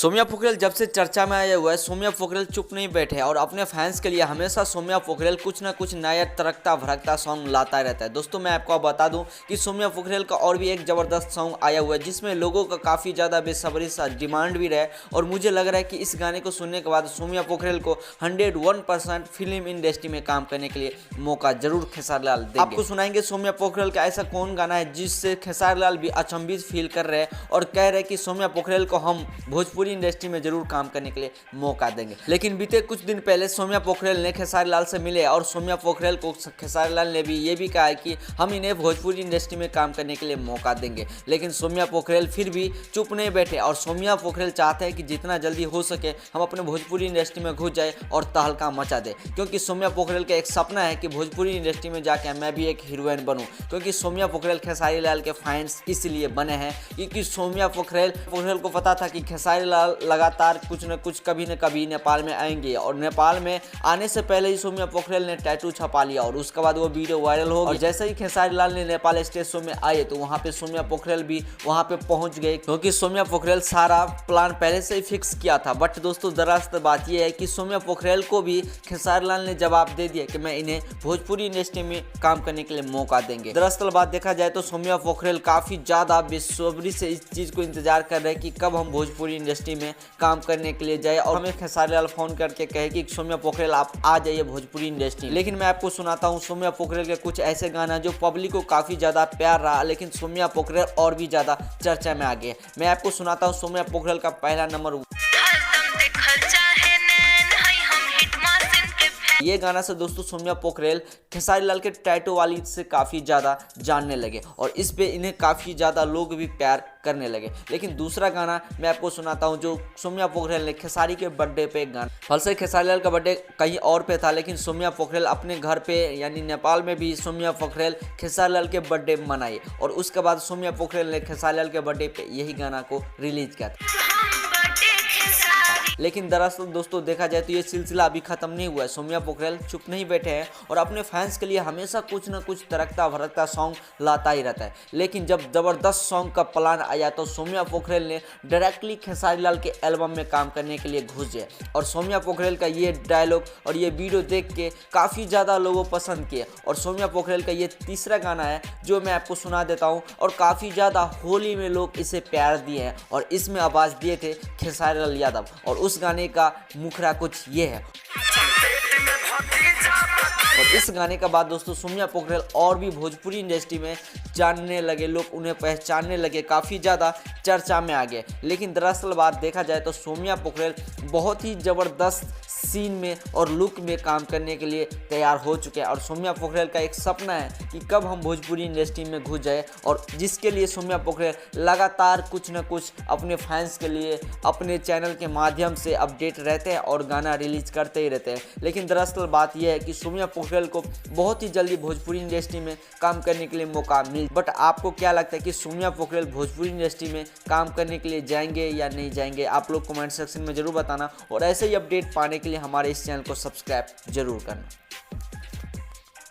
सौम्या पोखरेल जब से चर्चा में आया हुआ है, सौम्या पोखरेल चुप नहीं बैठे और अपने फैंस के लिए हमेशा सौम्या पोखरेल कुछ ना कुछ नया तरकता भड़कता सॉन्ग लाता रहता है। दोस्तों मैं आपको बता दूं कि सौम्या पोखरेल का और भी एक ज़बरदस्त सॉन्ग आया हुआ है जिसमें लोगों का काफ़ी ज़्यादा बेसब्री सा डिमांड भी रहे और मुझे लग रहा है कि इस गाने को सुनने के बाद सौम्या पोखरेल को 101% फिल्म इंडस्ट्री में काम करने के लिए मौका जरूर खेसारी लाल देंगे। आपको सुनाएंगे सौम्या पोखरेल का ऐसा कौन गाना है जिससे खेसारी लाल भी अचंभित फील कर रहे हैं और कह रहे हैं कि सौम्या पोखरेल को हम भोजपुरी इंडस्ट्री में जरूर काम करने के लिए मौका देंगे। लेकिन बीते कुछ दिन पहले सौम्या पोखरेल ने खेसारी लाल से मिले और सौम्या पोखरेल को खेसारी लाल ने भी ये भी कहा है कि हम इन्हें भोजपुरी इंडस्ट्री में काम करने के लिए मौका देंगे। लेकिन सौम्या पोखरेल फिर भी चुप नहीं बैठे और सौम्या पोखरेल चाहते हैं कि जितना जल्दी हो सके हम अपने भोजपुरी इंडस्ट्री में घुस जाए और तहलका मचा दे, क्योंकि सौम्या पोखरेल का एक सपना है कि भोजपुरी इंडस्ट्री में जाके मैं भी एक हीरोइन बनूं। क्योंकि सौम्या पोखरेल खेसारी लाल के फैंस इसलिए बने हैं क्योंकि सौम्या पोखरेल को पता था कि खेसारी लाल लगातार कुछ न कुछ कभी न कभी नेपाल में आएंगे और नेपाल में आने से पहले ही सौम्या पोखरेल ने टैटू छपा लिया और उसके बाद वो वीडियो वायरल हो गई। जैसे ही खेसारी लाल ने नेपाल स्टेज शो में आए तो वहाँ पे सौम्या पोखरेल भी वहाँ पे पहुँच गए, क्योंकि सौम्या पोखरेल सारा प्लान पहले से ही फिक्स किया था। बट दोस्तों दरअसल बात यह है कि सौम्या पोखरेल को भी खेसारी लाल ने जवाब दे दिया कि मैं इन्हें भोजपुरी इंडस्ट्री में काम करने के लिए मौका देंगे। दरअसल बात देखा जाए तो सौम्या पोखरेल काफी ज्यादा बेसब्री से इस चीज को इंतजार कर रहे हैं कि कब हम भोजपुरी इंडस्ट्री में काम करने के लिए जाए और हमें खेसारी लाल फोन करके कहे कि सौम्या पोखरेल आप आ जाइए भोजपुरी इंडस्ट्री। लेकिन मैं आपको सुनाता हूँ सौम्या पोखरेल के कुछ ऐसे गाना जो पब्लिक को काफी ज्यादा प्यार रहा, लेकिन सौम्या पोखरेल और भी ज्यादा चर्चा में आ गए। मैं आपको सुनाता हूँ सौम्या पोखरेल का पहला नंबर। ये गाना से दोस्तों सौम्या पोखरेल खेसारी लाल के टैटू वाली से काफ़ी ज़्यादा जानने लगे और इस पे इन्हें काफ़ी ज़्यादा लोग भी प्यार करने लगे। लेकिन दूसरा गाना मैं आपको सुनाता हूँ जो सौम्या पोखरेल ने खेसारी के बर्थडे पे एक गाना, फलसे खेसारी लाल का बर्थडे कहीं और पे था लेकिन सौम्या पोखरेल अपने घर पे यानी नेपाल में भी सौम्या पोखरेल खेसारी लाल के बर्थडे मनाई और उसके बाद सौम्या पोखरेल ने खेसारी लाल के बर्थडे पे यही गाना को रिलीज किया था। लेकिन दरअसल दोस्तों देखा जाए तो ये सिलसिला अभी खत्म नहीं हुआ है। सौम्या पोखरेल चुप नहीं बैठे हैं और अपने फैंस के लिए हमेशा कुछ न कुछ तरकता भड़कता सॉन्ग लाता ही रहता है। लेकिन जब जबरदस्त सॉन्ग का प्लान आया तो सौम्या पोखरेल ने डायरेक्टली खेसारी लाल के एल्बम में काम करने के लिए घुस गए और सौम्या पोखरेल का ये डायलॉग और ये वीडियो देख के काफ़ी ज़्यादा लोगों पसंद किए। और सौम्या पोखरेल का ये तीसरा गाना है जो मैं आपको सुना देता हूँ और काफ़ी ज़्यादा होली में लोग इसे प्यार दिए हैं और इसमें आवाज़ दिए थे खेसारी लाल यादव और उस गाने का मुखड़ा कुछ ये है। और इस गाने के बाद दोस्तों सौम्या पोखरेल और भी भोजपुरी इंडस्ट्री में जानने लगे, लोग उन्हें पहचानने लगे, काफ़ी ज़्यादा चर्चा में आ गए। लेकिन दरअसल बात देखा जाए तो सौम्या पोखरेल बहुत ही ज़बरदस्त सीन में और लुक में काम करने के लिए तैयार हो चुके हैं और सौम्या पोखरेल का एक सपना है कि कब हम भोजपुरी इंडस्ट्री में घुस जाए और जिसके लिए सौम्या पोखरेल लगातार कुछ न कुछ अपने फैंस के लिए अपने चैनल के माध्यम से अपडेट रहते हैं और गाना रिलीज करते ही रहते हैं। लेकिन दरअसल बात यह है कि सौम्या पोखरेल को बहुत ही जल्दी भोजपुरी इंडस्ट्री में काम करने के लिए मौका मिल। बट आपको क्या लगता है कि सौम्या पोखरेल भोजपुरी इंडस्ट्री में काम करने के लिए जाएंगे या नहीं जाएंगे? आप लोग कमेंट सेक्शन में जरूर बताना और ऐसे ही अपडेट पाने के लिए हमारे इस चैनल को सब्सक्राइब जरूर करना।